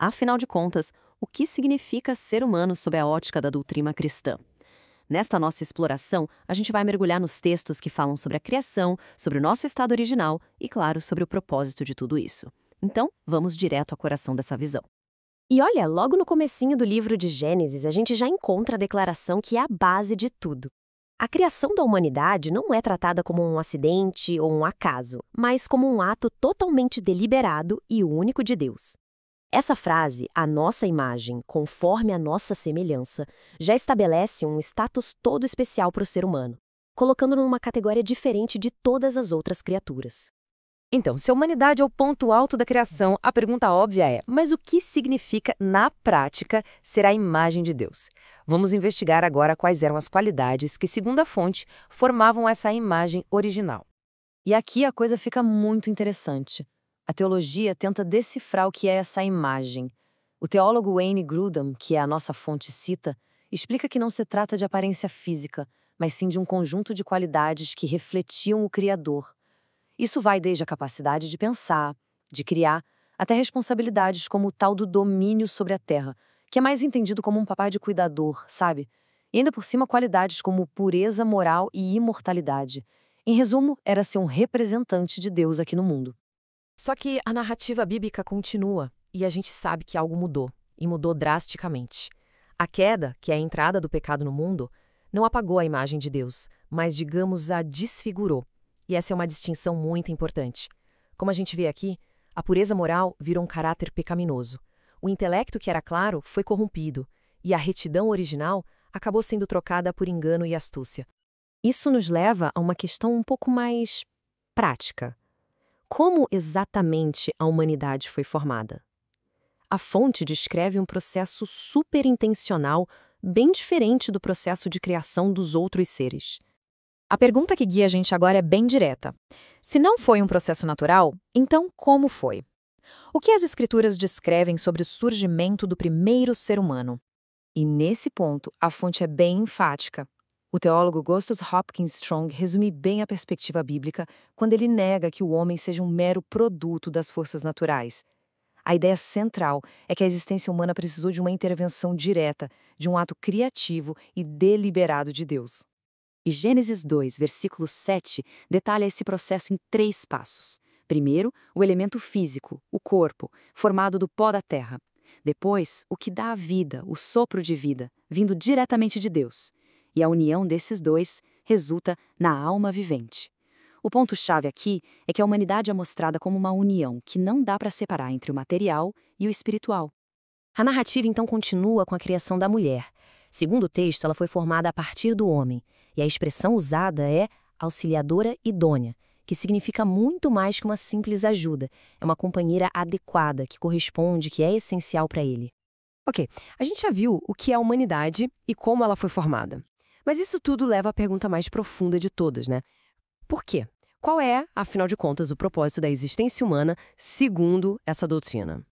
Afinal de contas, o que significa ser humano sob a ótica da doutrina cristã? Nesta nossa exploração, a gente vai mergulhar nos textos que falam sobre a criação, sobre o nosso estado original e, claro, sobre o propósito de tudo isso. Então, vamos direto ao coração dessa visão. E olha, logo no comecinho do livro de Gênesis, a gente já encontra a declaração que é a base de tudo. A criação da humanidade não é tratada como um acidente ou um acaso, mas como um ato totalmente deliberado e único de Deus. Essa frase, a nossa imagem, conforme a nossa semelhança, já estabelece um status todo especial para o ser humano, colocando-no numa categoria diferente de todas as outras criaturas. Então, se a humanidade é o ponto alto da criação, a pergunta óbvia é: mas o que significa, na prática, ser a imagem de Deus? Vamos investigar agora quais eram as qualidades que, segundo a fonte, formavam essa imagem original. E aqui a coisa fica muito interessante. A teologia tenta decifrar o que é essa imagem. O teólogo Wayne Grudem, que a nossa fonte cita, explica que não se trata de aparência física, mas sim de um conjunto de qualidades que refletiam o Criador. Isso vai desde a capacidade de pensar, de criar, até responsabilidades como o tal do domínio sobre a terra, que é mais entendido como um papai de cuidador, sabe? E ainda por cima qualidades como pureza moral e imortalidade. Em resumo, era ser um representante de Deus aqui no mundo. Só que a narrativa bíblica continua, e a gente sabe que algo mudou, e mudou drasticamente. A queda, que é a entrada do pecado no mundo, não apagou a imagem de Deus, mas, digamos, a desfigurou. E essa é uma distinção muito importante. Como a gente vê aqui, a pureza moral virou um caráter pecaminoso. O intelecto que era claro foi corrompido, e a retidão original acabou sendo trocada por engano e astúcia. Isso nos leva a uma questão um pouco mais prática. Como exatamente a humanidade foi formada? A fonte descreve um processo superintencional, bem diferente do processo de criação dos outros seres. A pergunta que guia a gente agora é bem direta. Se não foi um processo natural, então como foi? O que as escrituras descrevem sobre o surgimento do primeiro ser humano? E nesse ponto, a fonte é bem enfática. O teólogo Augustus Hopkins Strong resume bem a perspectiva bíblica quando ele nega que o homem seja um mero produto das forças naturais. A ideia central é que a existência humana precisou de uma intervenção direta, de um ato criativo e deliberado de Deus. E Gênesis 2, versículo 7, detalha esse processo em 3 passos. Primeiro, o elemento físico, o corpo, formado do pó da terra. Depois, o que dá a vida, o sopro de vida, vindo diretamente de Deus. E a união desses dois resulta na alma vivente. O ponto-chave aqui é que a humanidade é mostrada como uma união que não dá para separar entre o material e o espiritual. A narrativa então continua com a criação da mulher. Segundo o texto, ela foi formada a partir do homem, e a expressão usada é auxiliadora idônea, que significa muito mais que uma simples ajuda. É uma companheira adequada, que corresponde, que é essencial para ele. Ok, a gente já viu o que é a humanidade e como ela foi formada. Mas isso tudo leva à pergunta mais profunda de todas, né? Por quê? Qual é, afinal de contas, o propósito da existência humana segundo essa doutrina?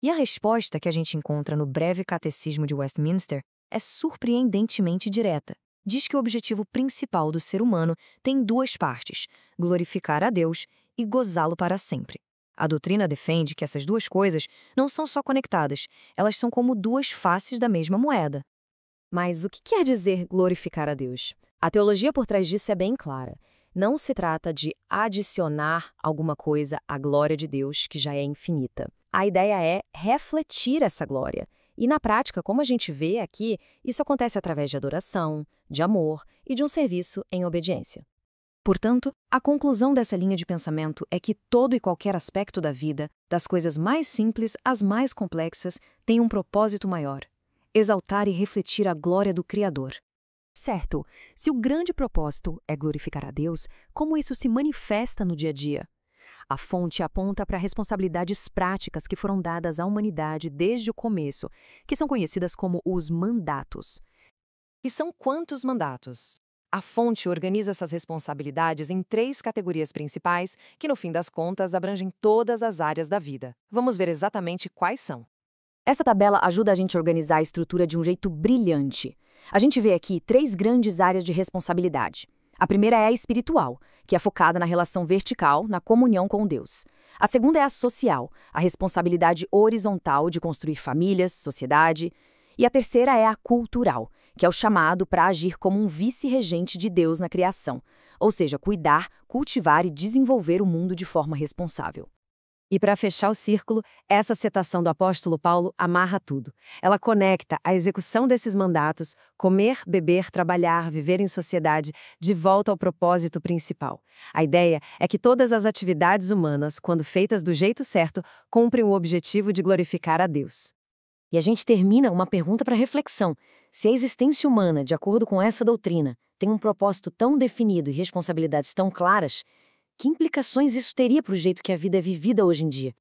E a resposta que a gente encontra no breve catecismo de Westminster é surpreendentemente direta. Diz que o objetivo principal do ser humano tem 2 partes: glorificar a Deus e gozá-lo para sempre. A doutrina defende que essas 2 coisas não são só conectadas, elas são como 2 faces da mesma moeda. Mas o que quer dizer glorificar a Deus? A teologia por trás disso é bem clara. Não se trata de adicionar alguma coisa à glória de Deus, que já é infinita. A ideia é refletir essa glória. E na prática, como a gente vê aqui, isso acontece através de adoração, de amor e de um serviço em obediência. Portanto, a conclusão dessa linha de pensamento é que todo e qualquer aspecto da vida, das coisas mais simples às mais complexas, tem um propósito maior: exaltar e refletir a glória do Criador. Certo, se o grande propósito é glorificar a Deus, como isso se manifesta no dia a dia? A fonte aponta para responsabilidades práticas que foram dadas à humanidade desde o começo, que são conhecidas como os mandatos. E são quantos mandatos? A fonte organiza essas responsabilidades em 3 categorias principais, que no fim das contas abrangem todas as áreas da vida. Vamos ver exatamente quais são. Essa tabela ajuda a gente a organizar a estrutura de um jeito brilhante. A gente vê aqui 3 grandes áreas de responsabilidade. A primeira é a espiritual, que é focada na relação vertical, na comunhão com Deus. A segunda é a social, a responsabilidade horizontal de construir famílias, sociedade. E a terceira é a cultural, que é o chamado para agir como um vice-regente de Deus na criação, ou seja, cuidar, cultivar e desenvolver o mundo de forma responsável. E para fechar o círculo, essa citação do apóstolo Paulo amarra tudo. Ela conecta a execução desses mandatos, comer, beber, trabalhar, viver em sociedade, de volta ao propósito principal. A ideia é que todas as atividades humanas, quando feitas do jeito certo, cumprem o objetivo de glorificar a Deus. E a gente termina uma pergunta para reflexão. Se a existência humana, de acordo com essa doutrina, tem um propósito tão definido e responsabilidades tão claras, que implicações isso teria para o jeito que a vida é vivida hoje em dia?